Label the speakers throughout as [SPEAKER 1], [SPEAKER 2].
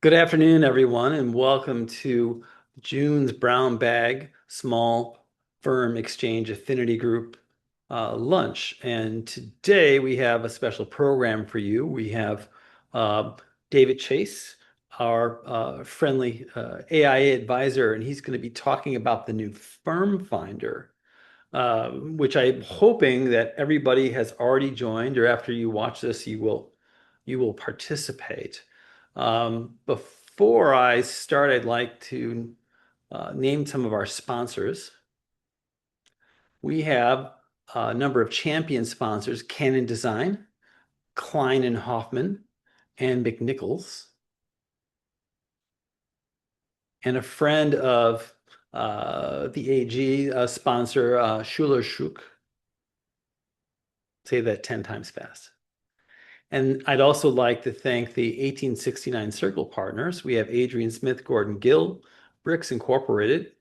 [SPEAKER 1] Good afternoon, everyone, and welcome to June's Brown Bag Small Firm Exchange Affinity Group lunch. And today we have a special program for you. We have uh, David Chase, our friendly AIA advisor, and he's going to be talking about the new Firm Finder, which I'm hoping that everybody has already joined, or after you watch this, you will participate. Before I start, I'd like to name some of our sponsors. We have a number of champion sponsors: Canon Design, Klein and Hoffman, and McNichols, and a friend of the AG sponsor, Schuler Schuck. Say that 10 times fast. And I'd also like to thank the 1869 Circle partners. We have Adrian Smith, Gordon Gill, Bricks Incorporated,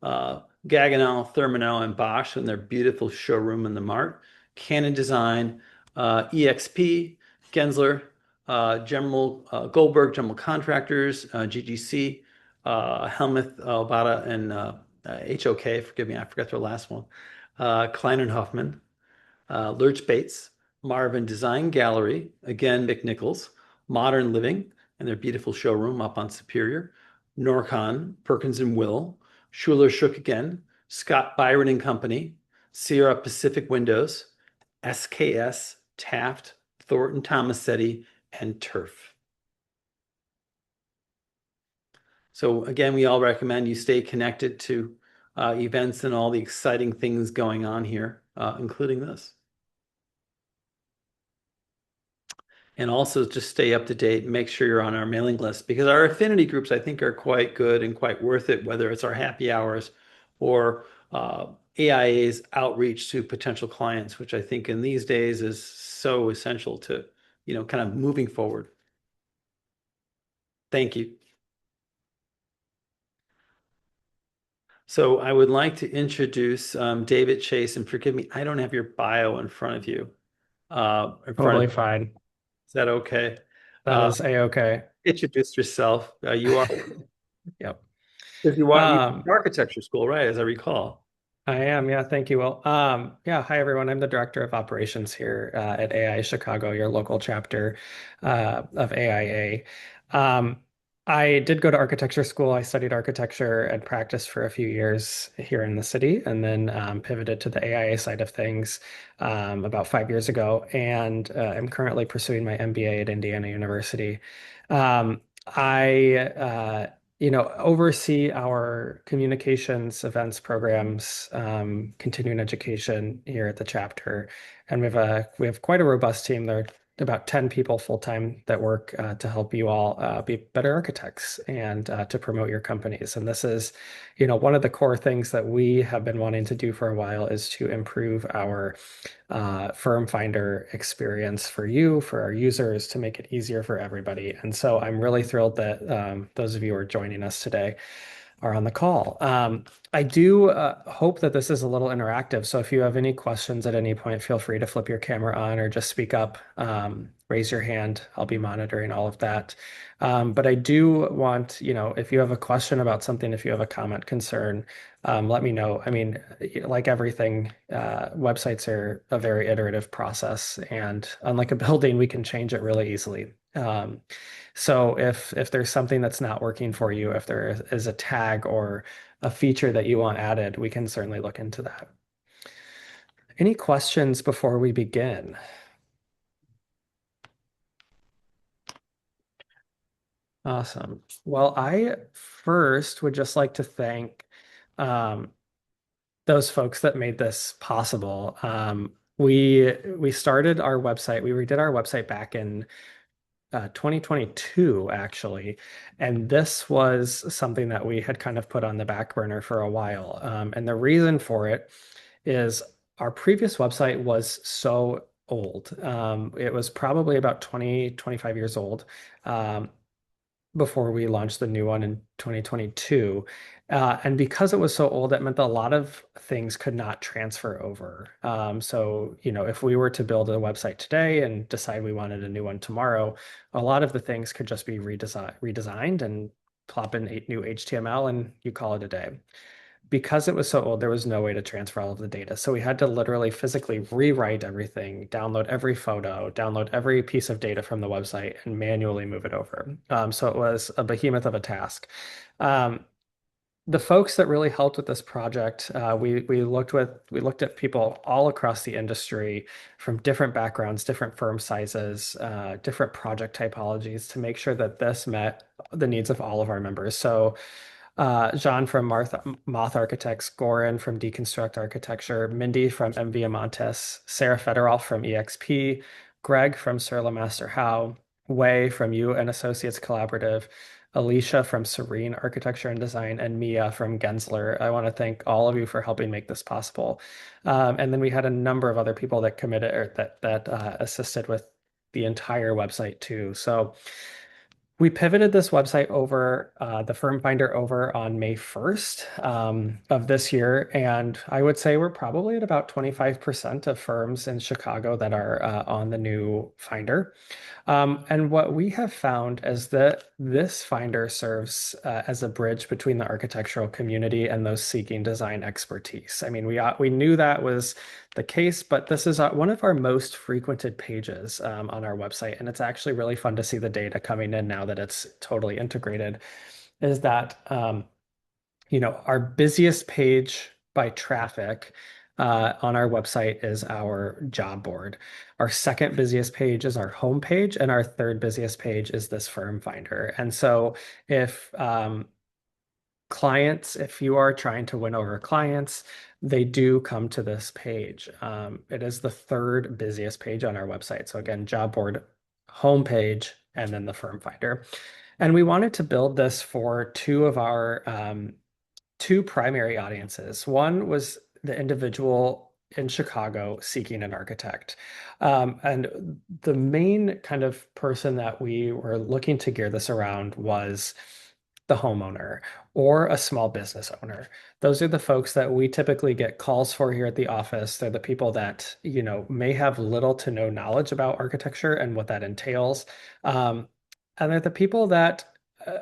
[SPEAKER 1] Gaggenau, Thermonau, and Bosch in their beautiful showroom in the Mart, Canon Design, EXP, Gensler, General Goldberg General Contractors, GGC, Helmuth, Obata, and HOK. Forgive me, I forgot their last one. Klein and Hoffman, Lurch Bates, Marvin Design Gallery, again, McNichols, Modern Living, and their beautiful showroom up on Superior, Norcon, Perkins and Will, Schuler Shook again, Scott Byron and Company, Sierra Pacific Windows, SKS, Taft, Thornton Tomasetti, and Turf. So again, we all recommend you stay connected to events and all the exciting things going on here, including this. And also just stay up to date and make sure you're on our mailing list, because our affinity groups, I think, are quite good and quite worth it, whether it's our happy hours or AIA's outreach to potential clients, which I think in these days is so essential to, kind of moving forward. Thank you. So I would like to introduce David Chase, and forgive me, I don't have your bio in front of you. In front of
[SPEAKER 2] Totally
[SPEAKER 1] you.
[SPEAKER 2] fine.
[SPEAKER 1] Is that okay?
[SPEAKER 2] That
[SPEAKER 1] Uh,
[SPEAKER 2] is a-okay.
[SPEAKER 1] introduce yourself. You are.
[SPEAKER 2] Yep.
[SPEAKER 1] If you
[SPEAKER 2] Um,
[SPEAKER 1] architecture school, right? As I recall.
[SPEAKER 2] I am. Yeah. Thank you, Will. Yeah. Hi, everyone. I'm the director of operations here at AIA Chicago, your local chapter of AIA. I did go to architecture school. I studied architecture and practiced for a few years here in the city, and then pivoted to the AIA side of things about 5 years ago. And I'm currently pursuing my MBA at Indiana University. I oversee our communications, events, programs, continuing education here at the chapter, and we have quite a robust team. There are about 10 people full time that work to help you all be better architects and to promote your companies. And this is, one of the core things that we have been wanting to do for a while is to improve our firm finder experience for you, for our users, to make it easier for everybody. And so I'm really thrilled that those of you who are joining us today are on the call. I do hope that this is a little interactive. So if you have any questions at any point, feel free to flip your camera on or just speak up, raise your hand. I'll be monitoring all of that. But I do want, if you have a question about something, if you have a comment, concern, let me know. I mean, like everything, websites are a very iterative process, and unlike a building, we can change it really easily. So if there's something that's not working for you, if there is a tag or a feature that you want added, we can certainly look into that. Any questions before we begin? Awesome. Well, I first would just like to thank um, those folks that made this possible. We started our website. We redid our website back in 2022, actually. And this was something that we had kind of put on the back burner for a while. And the reason for it is our previous website was so old. It was probably about 20, 25 years old. Um, before we launched the new one in 2022. And because it was so old, that meant that a lot of things could not transfer over. So, if we were to build a website today and decide we wanted a new one tomorrow, a lot of the things could just be redesigned and plop in new HTML and you call it a day. Because it was so old, there was no way to transfer all of the data. So we had to literally physically rewrite everything, download every photo, download every piece of data from the website, and manually move it over. So it was a behemoth of a task. Um, the folks that really helped with this project, we looked at people all across the industry from different backgrounds, different firm sizes, different project typologies to make sure that this met the needs of all of our members. So Jean from Moth Architects, Goran from Deconstruct Architecture, Mindy from MV Amontes, Sarah Federoff from EXP, Greg from Sir Master Howe, Wei from You and Associates Collaborative, Alicia from Serene Architecture and Design, and Mia from Gensler. I want to thank all of you for helping make this possible. And then we had a number of other people that committed or that assisted with the entire website too. So we pivoted this website over the Firm Finder over on May 1st of this year. And I would say we're probably at about 25% of firms in Chicago that are on the new Finder. And what we have found is that this Finder serves as a bridge between the architectural community and those seeking design expertise. I mean, we knew that was the case, but this is one of our most frequented pages on our website, and it's actually really fun to see the data coming in now that it's totally integrated. Is that our busiest page by traffic on our website is our job board. Our second busiest page is our home page, and our third busiest page is this firm finder. And so if if you are trying to win over clients, they do come to this page. It is the third busiest page on our website. So again, job board, home page, and then the firm finder. And we wanted to build this for two of our two primary audiences. One was the individual in Chicago seeking an architect. And the main kind of person that we were looking to gear this around was the homeowner or a small business owner. Those are the folks that we typically get calls for here at the office. They're the people that, may have little to no knowledge about architecture and what that entails. And they're the people that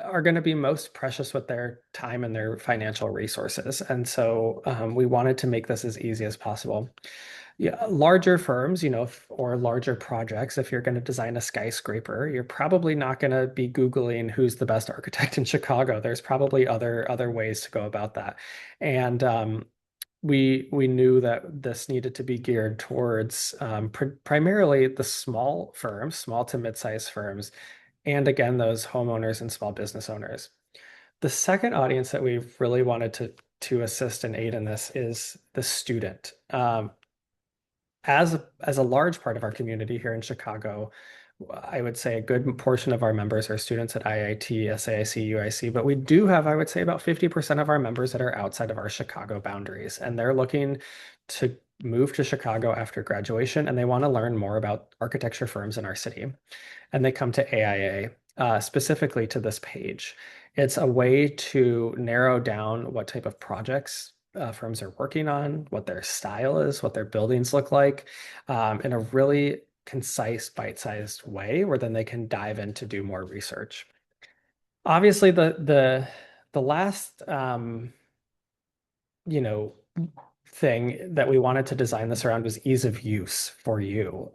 [SPEAKER 2] are going to be most precious with their time and their financial resources. And so we wanted to make this as easy as possible. Yeah, larger firms, or larger projects, if you're going to design a skyscraper, you're probably not going to be Googling who's the best architect in Chicago. There's probably other ways to go about that. And we knew that this needed to be geared towards primarily the small firms, small to mid-sized firms, and again, those homeowners and small business owners. The second audience that we really wanted to assist and aid in this is the student. As a large part of our community here in Chicago, I would say a good portion of our members are students at IIT, SAIC, UIC, but we do have, I would say, about 50% of our members that are outside of our Chicago boundaries, and they're looking to move to Chicago after graduation, and they want to learn more about architecture firms in our city. And they come to AIA, specifically to this page. It's a way to narrow down what type of projects firms are working on, what their style is, what their buildings look like, in a really concise, bite-sized way where then they can dive in to do more research. Obviously, the last thing that we wanted to design this around was ease of use for you.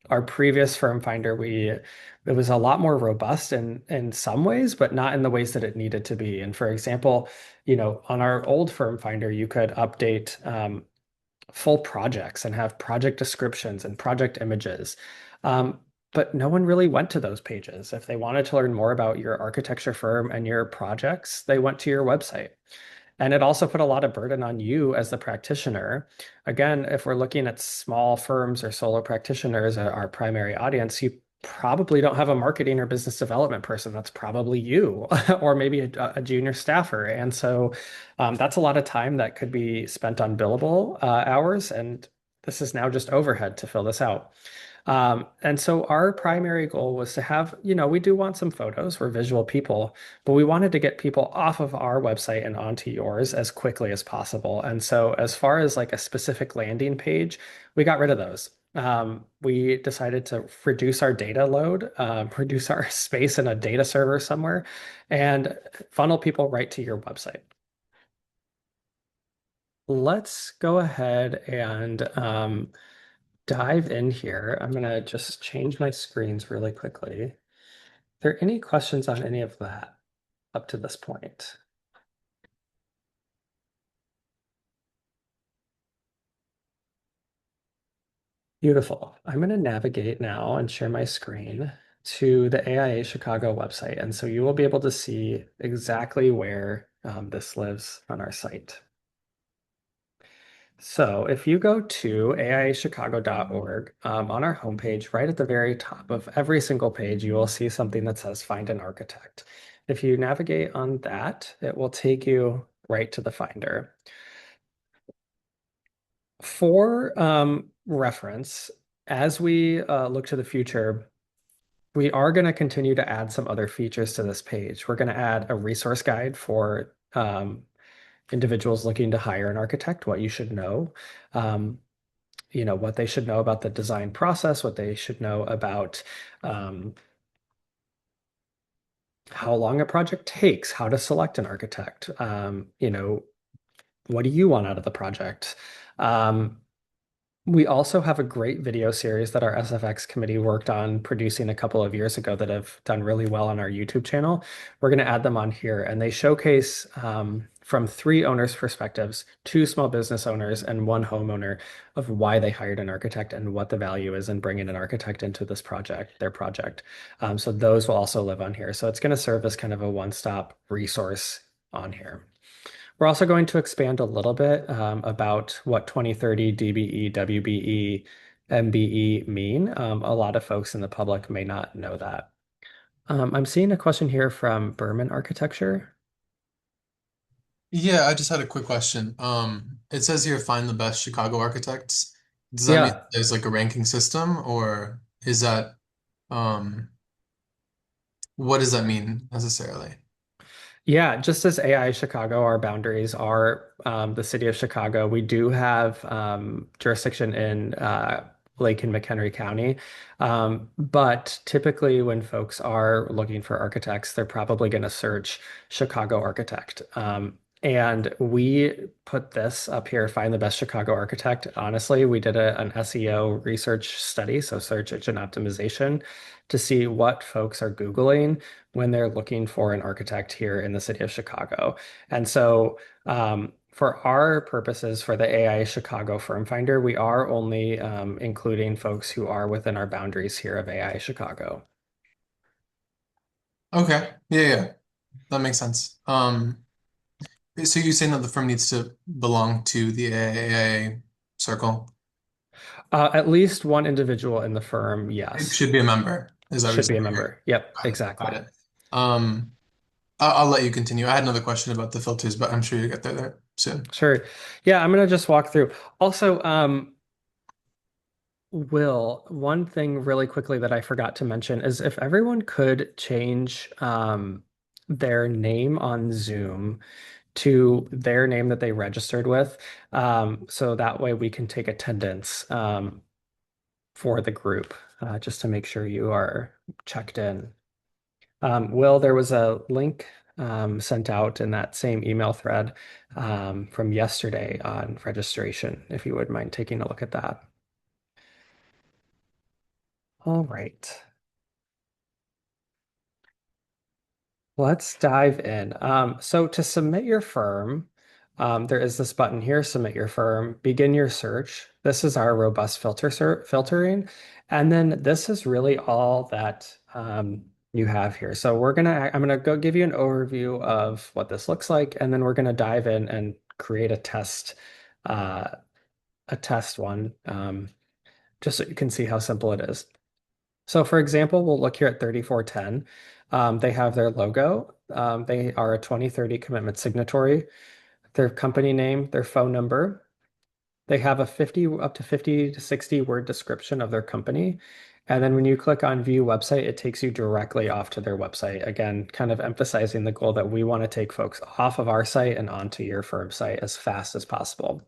[SPEAKER 2] Our previous firm finder, it was a lot more robust in some ways, but not in the ways that it needed to be. And for example, on our old firm finder, you could update full projects and have project descriptions and project images. But no one really went to those pages. If they wanted to learn more about your architecture firm and your projects, they went to your website. And it also put a lot of burden on you as the practitioner. Again, if we're looking at small firms or solo practitioners, our primary audience, you probably don't have a marketing or business development person. That's probably you, or maybe a junior staffer. And so that's a lot of time that could be spent on billable hours. And this is now just overhead to fill this out. And so our primary goal was to have, we do want some photos. We're visual people, but we wanted to get people off of our website and onto yours as quickly as possible. And so as far as like a specific landing page, we got rid of those. We decided to reduce our data load, reduce our space in a data server somewhere, and funnel people right to your website. Let's go ahead and dive in here. I'm going to just change my screens really quickly. Are there any questions on any of that up to this point? Beautiful. I'm going to navigate now and share my screen to the AIA Chicago website. And so you will be able to see exactly where this lives on our site. So if you go to aiachicago.org, on our homepage, right at the very top of every single page, you will see something that says Find an Architect. If you navigate on that, it will take you right to the Finder. For reference, as we look to the future, we are going to continue to add some other features to this page. We're going to add a resource guide for individuals looking to hire an architect, what you should know. Um, what they should know about the design process, what they should know about um, how long a project takes, how to select an architect, what do you want out of the project? Um, We also have a great video series that our SFX committee worked on producing a couple of years ago that have done really well on our YouTube channel. We're going to add them on here, and they showcase from three owners' perspectives, two small business owners and one homeowner, of why they hired an architect and what the value is in bringing an architect into this project, their project. So those will also live on here. So it's going to serve as kind of a one-stop resource on here. We're also going to expand a little bit about what 2030 DBE, WBE, MBE mean. A lot of folks in the public may not know that. I'm seeing a question here from Berman Architecture.
[SPEAKER 3] Yeah, I just had a quick question. It says here find the best Chicago architects. Does that mean
[SPEAKER 2] Yeah,
[SPEAKER 3] there's like a ranking system, or is that what does that mean necessarily?
[SPEAKER 2] Yeah, just as AI Chicago, our boundaries are the city of Chicago. We do have jurisdiction in Lake and McHenry County. But typically, when folks are looking for architects, they're probably going to search Chicago architect. And we put this up here, find the best Chicago architect. Honestly, we did an SEO research study, so search engine optimization, to see what folks are Googling when they're looking for an architect here in the city of Chicago. And so, for our purposes for the AI Chicago Firm Finder, we are only including folks who are within our boundaries here of AI Chicago.
[SPEAKER 3] Okay. Yeah, yeah. That makes sense. So you're saying that the firm needs to belong to the AAA circle?
[SPEAKER 2] At least one individual in the firm,
[SPEAKER 3] It
[SPEAKER 2] yes,
[SPEAKER 3] should be a member, is that what you're
[SPEAKER 2] should be
[SPEAKER 3] saying
[SPEAKER 2] a
[SPEAKER 3] right here?
[SPEAKER 2] member. Yep,
[SPEAKER 3] Got it. Got
[SPEAKER 2] exactly.
[SPEAKER 3] it. Um, I'll let you continue. I had another question about the filters, but I'm sure you get there soon.
[SPEAKER 2] Sure. Yeah, I'm gonna just walk through. Also, Will, one thing really quickly that I forgot to mention is if everyone could change their name on Zoom to their name that they registered with, so that way we can take attendance for the group, just to make sure you are checked in. Will, there was a link sent out in that same email thread from yesterday on registration, if you would mind taking a look at that. All right. Let's dive in. So to submit your firm, there is this button here, submit your firm, begin your search. This is our robust filtering. And then this is really all that you have here. So I'm gonna go give you an overview of what this looks like, and then we're gonna dive in and create uh, a test one, just so you can see how simple it is. So for example, we'll look here at 3410. They have their logo. They are a 2030 commitment signatory, their company name, their phone number. They have a 50 up to 50 to 60 word description of their company. And then when you click on view website, it takes you directly off to their website. Again, kind of emphasizing the goal that we want to take folks off of our site and onto your firm site as fast as possible.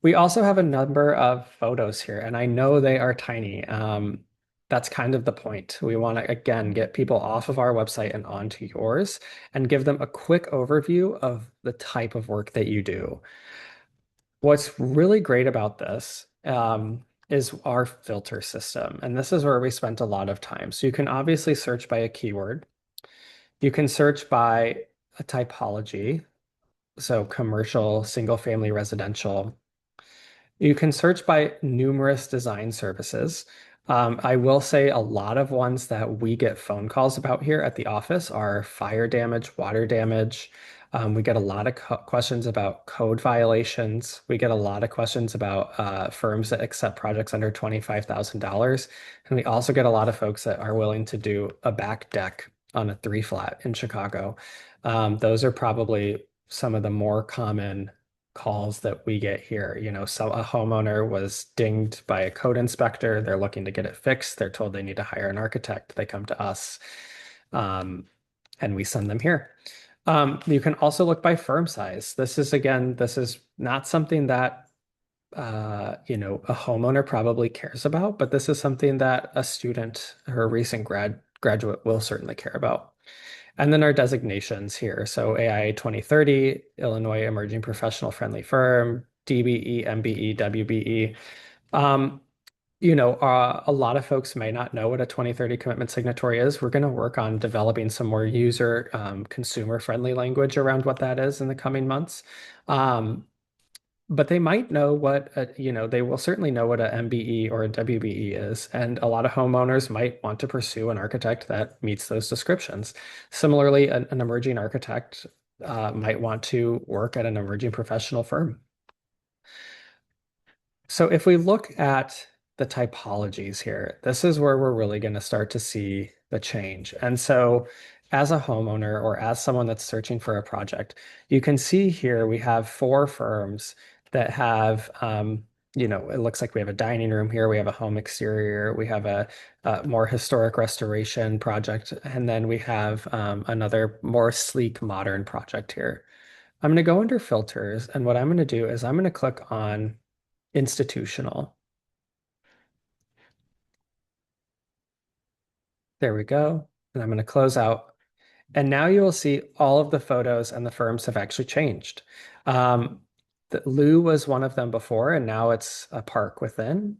[SPEAKER 2] We also have a number of photos here, and I know they are tiny. That's kind of the point. We want to, again, get people off of our website and onto yours and give them a quick overview of the type of work that you do. What's really great about this is our filter system. And this is where we spent a lot of time. So you can obviously search by a keyword. You can search by a typology. So commercial, single family residential. You can search by numerous design services. I will say a lot of ones that we get phone calls about here at the office are fire damage, water damage. We get a lot of questions about code violations. We get a lot of questions about firms that accept projects under $25,000. And we also get a lot of folks that are willing to do a back deck on a 3-flat in Chicago. Those are probably some of the more common calls that we get here. So a homeowner was dinged by a code inspector. They're looking to get it fixed. They're told they need to hire an architect. They come to us, and we send them here. You can also look by firm size. This is not something that a homeowner probably cares about, but this is something that a student or a recent graduate will certainly care about. And then our designations here. So AIA 2030, Illinois Emerging Professional Friendly Firm, DBE, MBE, WBE. A lot of folks may not know what a 2030 commitment signatory is. We're going to work on developing some more user consumer friendly language around what that is in the coming months. But they might know they will certainly know what a MBE or a WBE is. And a lot of homeowners might want to pursue an architect that meets those descriptions. Similarly, an emerging architect might want to work at an emerging professional firm. So if we look at the typologies here, this is where we're really going to start to see the change. And so as a homeowner or as someone that's searching for a project, you can see here we have 4 firms that have, it looks like we have a dining room here, we have a home exterior, we have a more historic restoration project, and then we have another more sleek modern project here. I'm going to go under filters, and what I'm going to do is I'm going to click on institutional. There we go. And I'm going to close out. And now you will see all of the photos and the firms have actually changed. Lou was one of them before, and now it's a park within.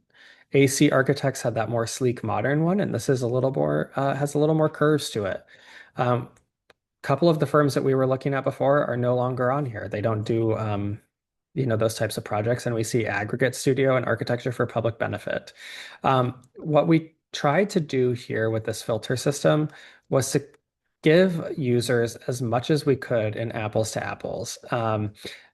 [SPEAKER 2] AC Architects had that more sleek modern one, and this is a little more has a little more curves to it. Couple of the firms that we were looking at before are no longer on here. They don't do those types of projects, and we see aggregate studio and architecture for public benefit. What we tried to do here with this filter system was to give users as much as we could in apples to apples,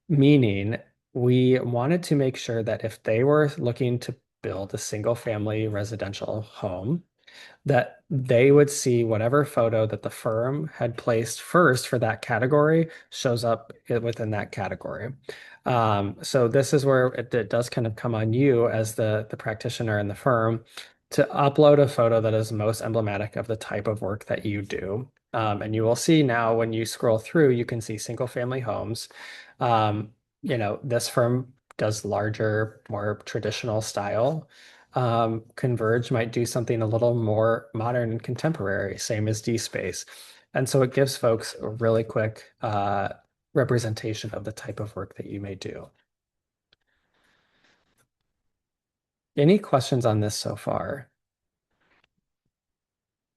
[SPEAKER 2] meaning we wanted to make sure that if they were looking to build a single family residential home, that they would see whatever photo that the firm had placed first for that category shows up within that category. So this is where it does kind of come on you as the practitioner in the firm to upload a photo that is most emblematic of the type of work that you do. And you will see now when you scroll through, you can see single family homes. This firm does larger, more traditional style. Converge might do something a little more modern and contemporary, same as DSpace. And so it gives folks a really quick representation of the type of work that you may do. Any questions on this so far?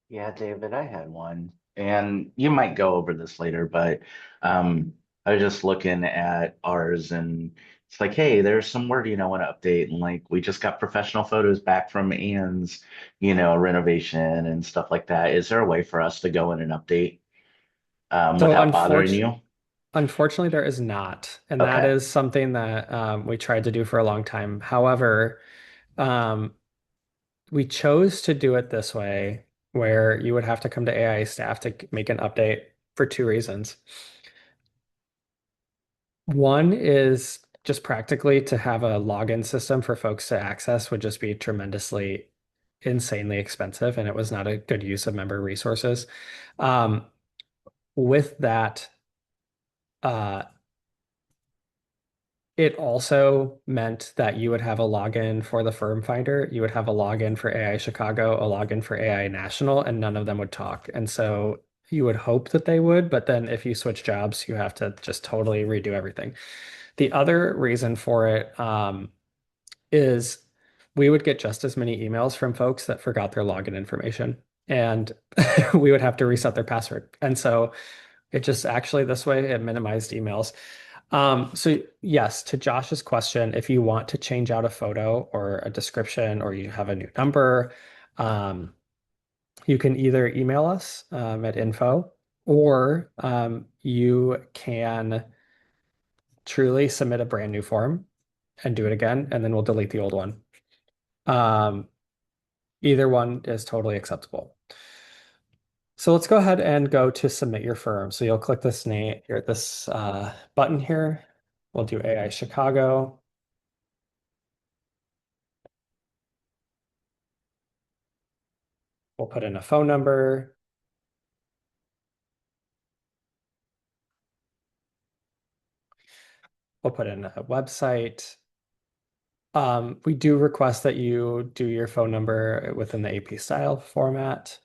[SPEAKER 4] Yeah, David, I had one, and you might go over this later, but I was just looking at ours, and it's like, hey, there's some word want to update, and like we just got professional photos back from Ann's, renovation and stuff like that. Is there a way for us to go in and update
[SPEAKER 2] So
[SPEAKER 4] without bothering you?
[SPEAKER 2] unfortunately, there is not. And that
[SPEAKER 4] Okay.
[SPEAKER 2] is something that we tried to do for a long time. However, um, we chose to do it this way, where you would have to come to AI staff to make an update for 2 reasons. One is just practically to have a login system for folks to access would just be tremendously, insanely expensive, and it was not a good use of member resources. Um, with that, uh, it also meant that you would have a login for the firm finder, you would have a login for AI Chicago, a login for AI National, and none of them would talk. And so you would hope that they would, but then if you switch jobs, you have to just totally redo everything. The other reason for it is we would get just as many emails from folks that forgot their login information, and we would have to reset their password. And so it just actually this way it minimized emails. So yes, to Josh's question, if you want to change out a photo or a description or you have a new number, um, you can either email us at info, or you can truly submit a brand new form and do it again, and then we'll delete the old one. Um, Either one is totally acceptable. So let's go ahead and go to submit your firm. So you'll click this name here, this button here. We'll do AI Chicago. We'll put in a phone number. We'll put in a website. We do request that you do your phone number within the AP style format.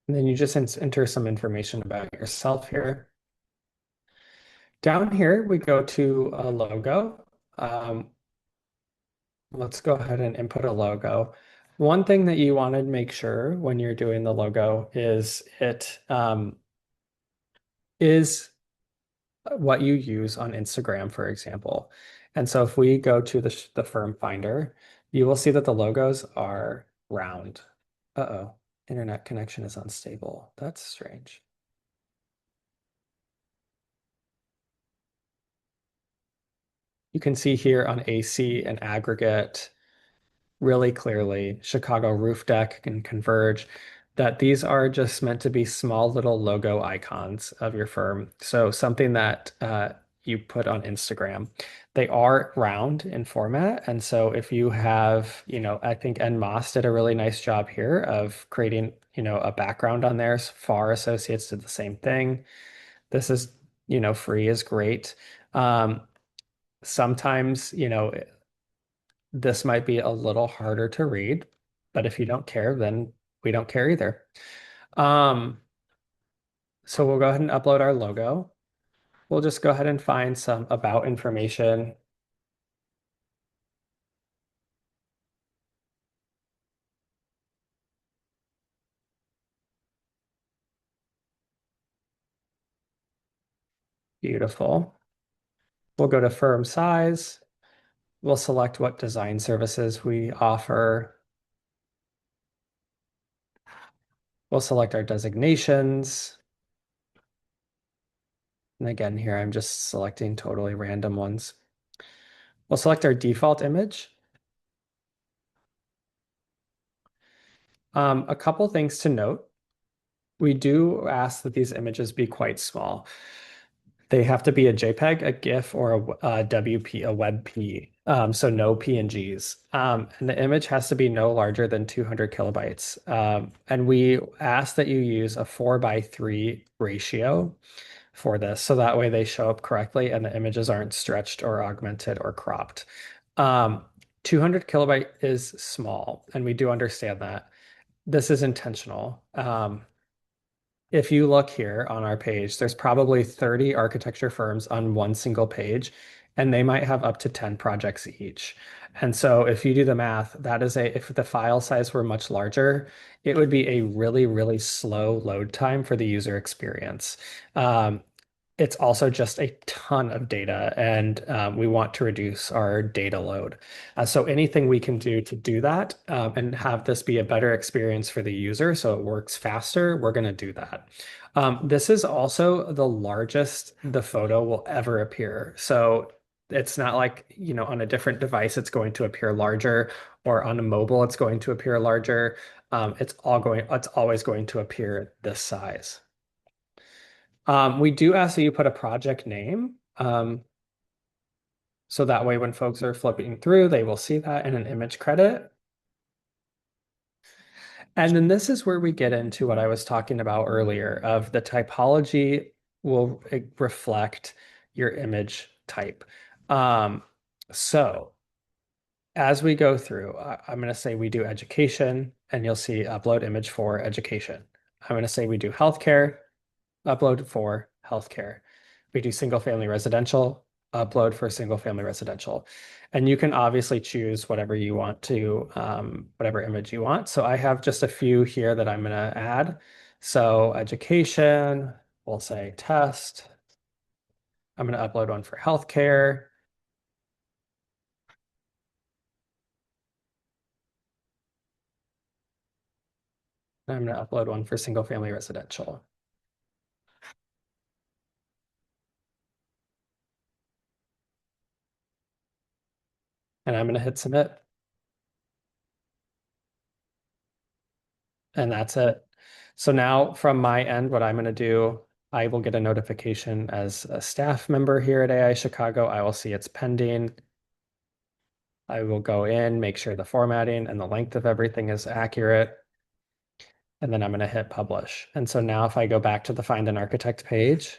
[SPEAKER 2] And then you just enter some information about yourself here. Down here, we go to a logo. Let's go ahead and input a logo. One thing that you want to make sure when you're doing the logo is it is what you use on Instagram, for example. And so if we go to the firm finder, you will see that the logos are round. Uh-oh, internet connection is unstable. That's strange. You can see here on AC and aggregate really clearly, Chicago Roof Deck and Converge, that these are just meant to be small little logo icons of your firm. So something that you put on Instagram. They are round in format. And so if you have, I think N Moss did a really nice job here of creating, a background on there. FAR Associates did the same thing. This is, free is great. Sometimes, this might be a little harder to read, but if you don't care, then we don't care either. So we'll go ahead and upload our logo. We'll just go ahead and find some about information. Beautiful. We'll go to firm size. We'll select what design services we offer. We'll select our designations. And again, here I'm just selecting totally random ones. We'll select our default image. A couple things to note. We do ask that these images be quite small. They have to be a JPEG, a GIF, or a WP, a WebP. So no PNGs. And the image has to be no larger than 200 kilobytes. And we ask that you use a 4:3 ratio for this, so that way they show up correctly and the images aren't stretched or augmented or cropped. 200 kilobyte is small, and we do understand that. This is intentional. If you look here on our page, there's probably 30 architecture firms on one single page, and they might have up to 10 projects each. And so if you do the math, if the file size were much larger, it would be a really, really slow load time for the user experience. It's also just a ton of data, and we want to reduce our data load. So anything we can do to do that and have this be a better experience for the user so it works faster, we're going to do that. This is also the largest the photo will ever appear. So it's not like, on a different device, it's going to appear larger or on a mobile, it's going to appear larger. It's always going to appear this size. We do ask that you put a project name. So that way when folks are flipping through, they will see that in an image credit. And then this is where we get into what I was talking about earlier of the typology will reflect your image type. So as we go through, I'm going to say we do education, and you'll see upload image for education. I'm going to say we do healthcare, upload for healthcare. We do single family residential, upload for single family residential. And you can obviously choose whatever you want to, whatever image you want. So I have just a few here that I'm going to add. So education, we'll say test. I'm going to upload one for healthcare. I'm going to upload one for single family residential. And I'm going to hit submit. And that's it. So now from my end, what I'm going to do, I will get a notification as a staff member here at AI Chicago. I will see it's pending. I will go in, make sure the formatting and the length of everything is accurate. And then I'm going to hit publish. And so now if I go back to the Find an Architect page,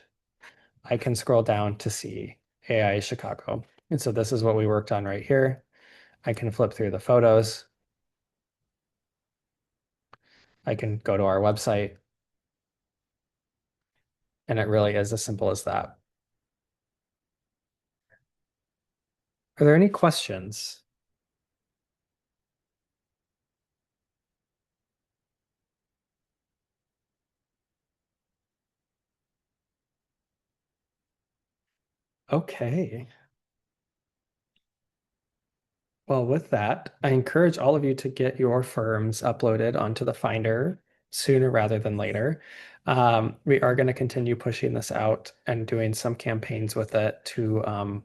[SPEAKER 2] I can scroll down to see AI Chicago. And so this is what we worked on right here. I can flip through the photos. I can go to our website. And it really is as simple as that. Are there any questions? Okay. Well, with that, I encourage all of you to get your firms uploaded onto the Finder sooner rather than later. We are going to continue pushing this out and doing some campaigns with it to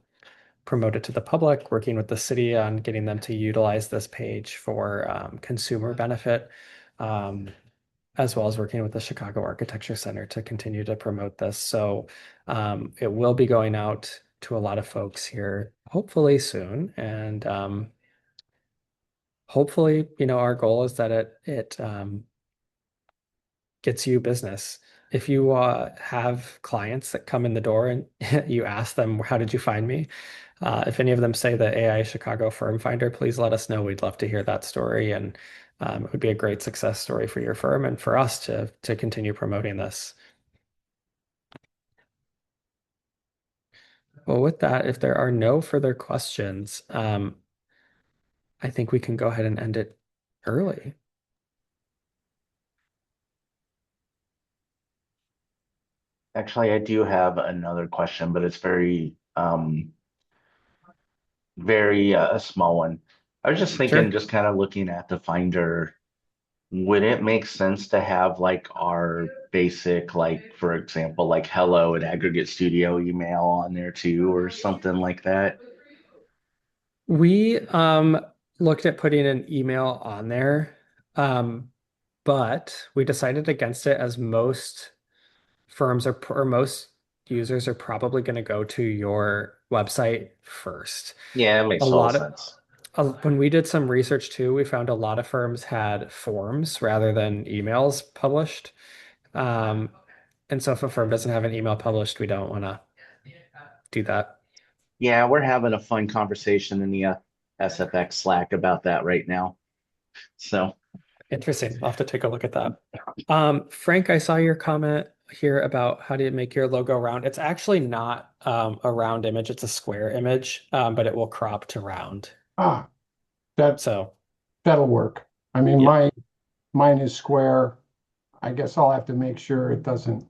[SPEAKER 2] promote it to the public, working with the city on getting them to utilize this page for consumer benefit, as well as working with the Chicago Architecture Center to continue to promote this. So it will be going out to a lot of folks here, hopefully soon. And hopefully, our goal is that it gets you business. If you have clients that come in the door and you ask them, how did you find me? If any of them say the AI Chicago Firm Finder, please let us know. We'd love to hear that story. And it would be a great success story for your firm and for us to continue promoting this. Well, with that, if there are no further questions, I think we can go ahead and end it early.
[SPEAKER 4] Actually, I do have another question, but it's very a small one. I was just thinking,
[SPEAKER 2] Sure.
[SPEAKER 4] just kind of looking at the Finder, would it make sense to have like our basic, like for example, like hello at Aggregate Studio email on there too, or something like that?
[SPEAKER 2] We looked at putting an email on there, but we decided against it as most firms or most users are probably going to go to your website first.
[SPEAKER 4] Yeah, it
[SPEAKER 2] A
[SPEAKER 4] makes total
[SPEAKER 2] lot of
[SPEAKER 4] sense.
[SPEAKER 2] when we did some research too, we found a lot of firms had forms rather than emails published. Um, and so if a firm doesn't have an email published, we don't want to do that.
[SPEAKER 4] Yeah, we're having a fun conversation in the SFX Slack about that right now. So,
[SPEAKER 2] Interesting. I'll have to take a look at that. Frank, I saw your comment here about how do you make your logo round. It's actually not a round image, it's a square image, but it will crop to round.
[SPEAKER 5] Ah, that
[SPEAKER 2] So,
[SPEAKER 5] that'll work. I mean,
[SPEAKER 2] yeah.
[SPEAKER 5] mine is square. I guess I'll have to make sure it doesn't,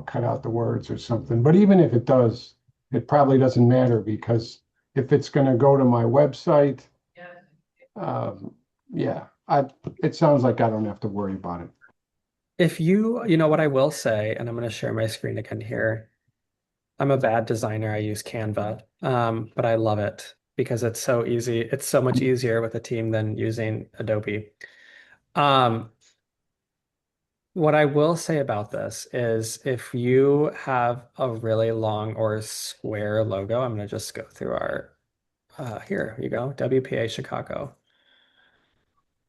[SPEAKER 5] cut out the words or something. But even if it does, it probably doesn't matter because if it's going to go to my website, yeah, it sounds like I don't have to worry about it.
[SPEAKER 2] If what I will say, and I'm going to share my screen again here. I'm a bad designer. I use Canva, but I love it. because it's so easy. It's so much easier with a team than using Adobe. Um, what I will say about this is if you have a really long or square logo, I'm going to just go through our, here you go, WPA Chicago.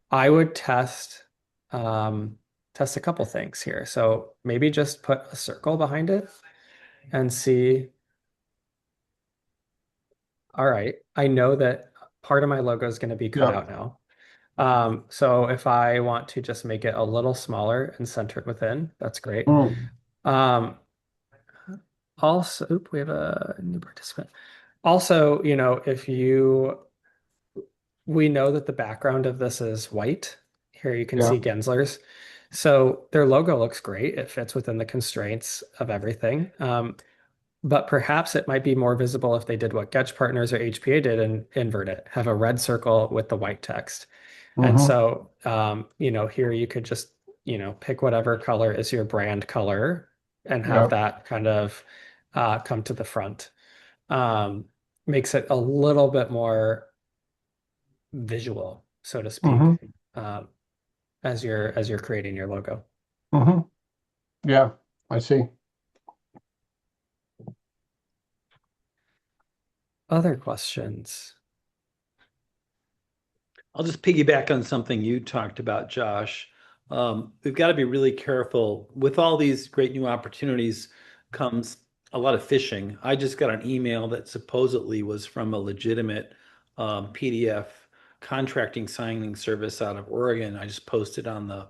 [SPEAKER 2] I would test a couple things here. So maybe just put a circle behind it and see. All right, I know that part of my logo is going to be cut
[SPEAKER 5] Yeah.
[SPEAKER 2] out now. So if I want to just make it a little smaller and center it within, that's great.
[SPEAKER 5] Mm,
[SPEAKER 2] Um, also, oop, we have a new participant. Also, we know that the background of this is white. Here you can
[SPEAKER 5] yeah.
[SPEAKER 2] see Gensler's. So their logo looks great. It fits within the constraints of everything. But perhaps it might be more visible if they did what Getch Partners or HPA did and invert it, have a red circle with the white text. And
[SPEAKER 5] Hmm.
[SPEAKER 2] so, here you could just, pick whatever color is your brand color and have
[SPEAKER 5] Yeah.
[SPEAKER 2] that kind of come to the front. Um, Makes it a little bit more visual, so to speak,
[SPEAKER 5] Hmm.
[SPEAKER 2] um, as you're creating your logo.
[SPEAKER 5] Hmm. Yeah, I see.
[SPEAKER 2] Other questions?
[SPEAKER 1] I'll just piggyback on something you talked about, Josh. We've got to be really careful. With all these great new opportunities comes a lot of phishing. I just got an email that supposedly was from a legitimate PDF contracting signing service out of Oregon. I just posted on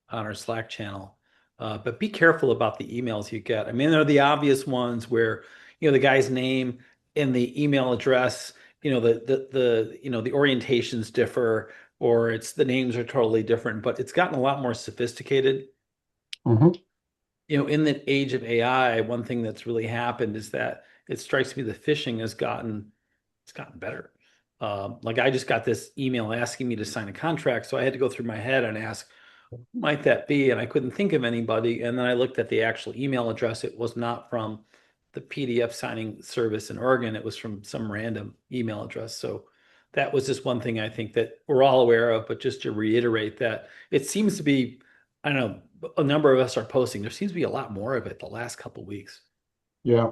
[SPEAKER 1] our Slack channel. But be careful about the emails you get. I mean, there are the obvious ones where, the guy's name and the email address, the orientations differ, or it's the names are totally different, but it's gotten a lot more sophisticated.
[SPEAKER 5] Hmm.
[SPEAKER 1] In the age of AI, one thing that's really happened is that it strikes me the phishing it's gotten better. Like I just got this email asking me to sign a contract, so I had to go through my head and ask, might that be? And I couldn't think of anybody. And then I looked at the actual email address. It was not from the PDF signing service in Oregon. It was from some random email address. So that was just one thing I think that we're all aware of. But just to reiterate that it seems to be, I don't know, a number of us are posting. There seems to be a lot more of it the last couple of weeks.
[SPEAKER 5] Yeah.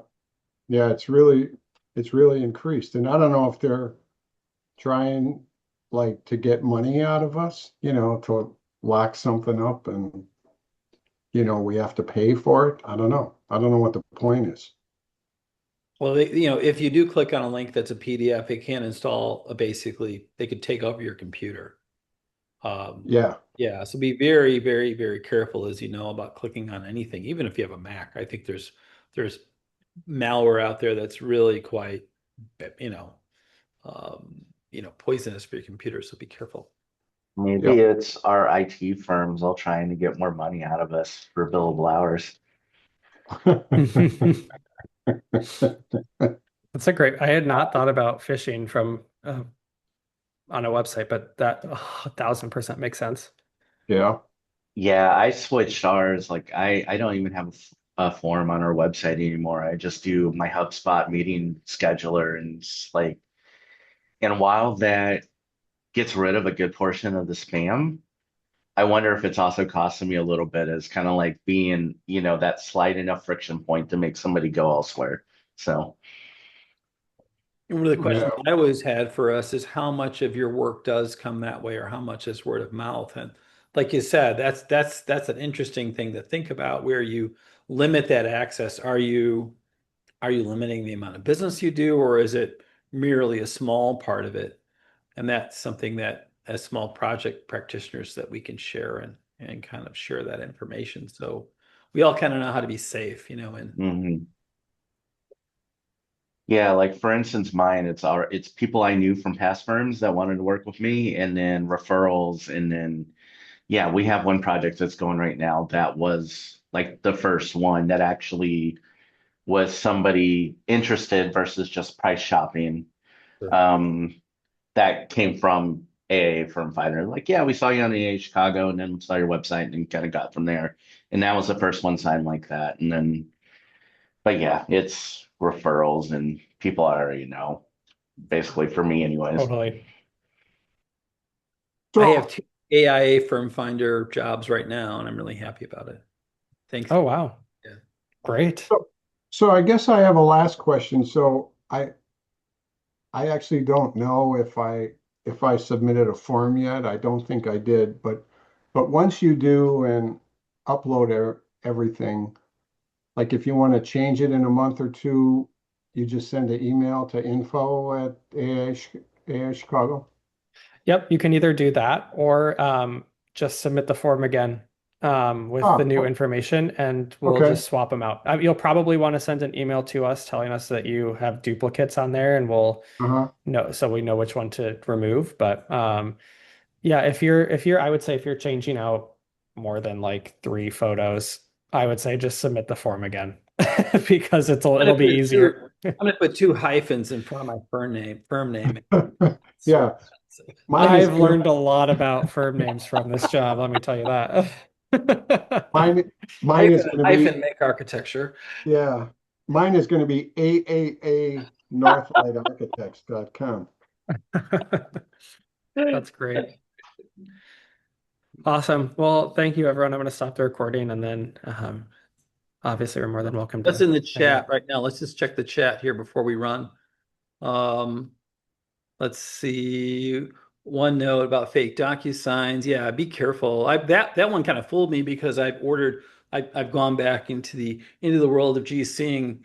[SPEAKER 5] Yeah, it's really increased. And I don't know if they're trying like to get money out of us, to lock something up and we have to pay for it. I don't know. I don't know what the point is.
[SPEAKER 1] Well, if you do click on a link that's a PDF, it can install basically, they could take over your computer. Um,
[SPEAKER 5] Yeah.
[SPEAKER 1] yeah, so be very, very, very careful as you know about clicking on anything, even if you have a Mac. I think there's malware out there that's really quite, you know, poisonous for your computer. So be careful.
[SPEAKER 4] Maybe
[SPEAKER 5] Yep.
[SPEAKER 4] it's our IT firms all trying to get more money out of us for billable hours.
[SPEAKER 2] That's a great. I had not thought about phishing from on a website, but that 1,000% makes sense.
[SPEAKER 5] Yeah.
[SPEAKER 4] Yeah, I switched ours. Like I don't even have a form on our website anymore. I just do my HubSpot meeting scheduler and and while that gets rid of a good portion of the spam, I wonder if it's also costing me a little bit as kind of like being, that slight enough friction point to make somebody go elsewhere. So,
[SPEAKER 1] And one of the
[SPEAKER 5] Yeah.
[SPEAKER 1] questions I always had for us is how much of your work does come that way, or how much is word of mouth? And like you said, that's an interesting thing to think about where you limit that access. Are you limiting the amount of business you do, or is it merely a small part of it? And that's something that as small project practitioners that we can share and kind of share that information. So we all kind of know how to be safe, and
[SPEAKER 4] mhm. Yeah, like for instance, mine, it's people I knew from past firms that wanted to work with me and then referrals. And then, yeah, we have one project that's going right now that was like the first one that actually was somebody interested versus just price shopping.
[SPEAKER 1] sure.
[SPEAKER 4] Um, that came from AIA Firm Finder. Like, yeah, we saw you on the AIA Chicago and then saw your website and kind of got from there. And that was the first one signed like that. But yeah, it's referrals and people I already know. basically for me anyways.
[SPEAKER 2] Totally.
[SPEAKER 1] I
[SPEAKER 5] So,
[SPEAKER 1] have 2 AIA firm finder jobs right now, and I'm really happy about it. Thanks.
[SPEAKER 2] Oh, wow.
[SPEAKER 1] Yeah.
[SPEAKER 2] Great.
[SPEAKER 5] so I guess I have a last question. So I actually don't know if I submitted a form yet. I don't think I did, but once you do and upload everything, like if you want to change it in a month or two, you just send an email to info@AI Chicago.
[SPEAKER 2] Yep, you can either do that or just submit the form again with the
[SPEAKER 5] Ah,
[SPEAKER 2] new information, and we'll
[SPEAKER 5] okay.
[SPEAKER 2] just swap them out. You'll probably want to send an email to us telling us that you have duplicates on there, and we'll
[SPEAKER 5] Uh-huh.
[SPEAKER 2] know so we know which one to remove. But yeah, I would say if you're changing out more than like 3 photos, I would say just submit the form again because
[SPEAKER 1] I'm
[SPEAKER 2] it'll
[SPEAKER 1] gonna
[SPEAKER 2] be
[SPEAKER 1] put
[SPEAKER 2] easier.
[SPEAKER 1] I'm gonna put 2 hyphens in front of my firm name. So
[SPEAKER 5] Yeah, mine is
[SPEAKER 2] I've
[SPEAKER 5] gonna
[SPEAKER 2] learned a lot about firm names from this job, let me tell you that.
[SPEAKER 5] mine mine is
[SPEAKER 1] hyphen,
[SPEAKER 5] gonna be
[SPEAKER 1] hyphen make architecture.
[SPEAKER 5] yeah, mine is gonna be AAA northlightarchitects.com.
[SPEAKER 2] That's great. Awesome. Well, thank you, everyone. I'm going to stop the recording and then obviously you're more than welcome
[SPEAKER 1] That's
[SPEAKER 2] to
[SPEAKER 1] in the
[SPEAKER 2] hang out.
[SPEAKER 1] chat right now. Let's just check the chat here before we run. Um, let's see. One note about fake DocuSigns. Yeah, be careful. That one kind of fooled me because I've gone back into the world of GCing,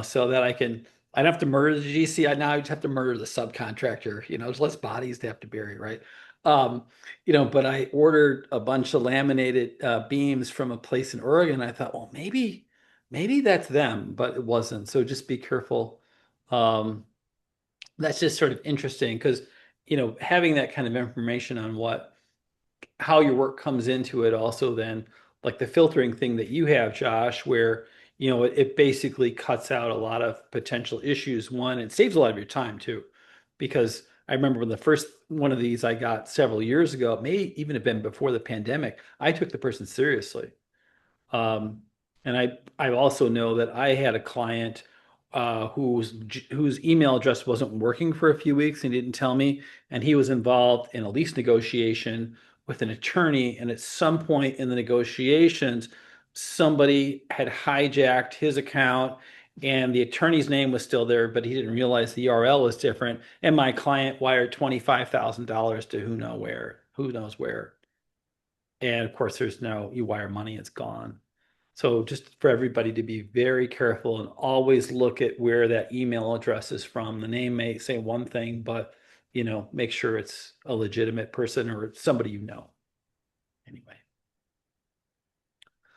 [SPEAKER 1] so that I don't have to murder the GC. Now I just have to murder the subcontractor. There's less bodies to have to bury, right? Um, but I ordered a bunch of laminated beams from a place in Oregon. I thought, well, maybe that's them, but it wasn't. So just be careful. Um, that's just sort of interesting because having that kind of information on how your work comes into it also then like the filtering thing that you have, Josh, where it basically cuts out a lot of potential issues. One, it saves a lot of your time too, because I remember when the first one of these I got several years ago, it may even have been before the pandemic, I took the person seriously. um, and I also know that I had a client whose email address wasn't working for a few weeks and he didn't tell me, and he was involved in a lease negotiation with an attorney, and at some point in the negotiations, somebody had hijacked his account. And the attorney's name was still there, but he didn't realize the URL was different. And my client wired $25,000 to who knows where. And of course, you wire money, it's gone. So just for everybody to be very careful and always look at where that email address is from. The name may say one thing, but make sure it's a legitimate person or somebody you know. Anyway.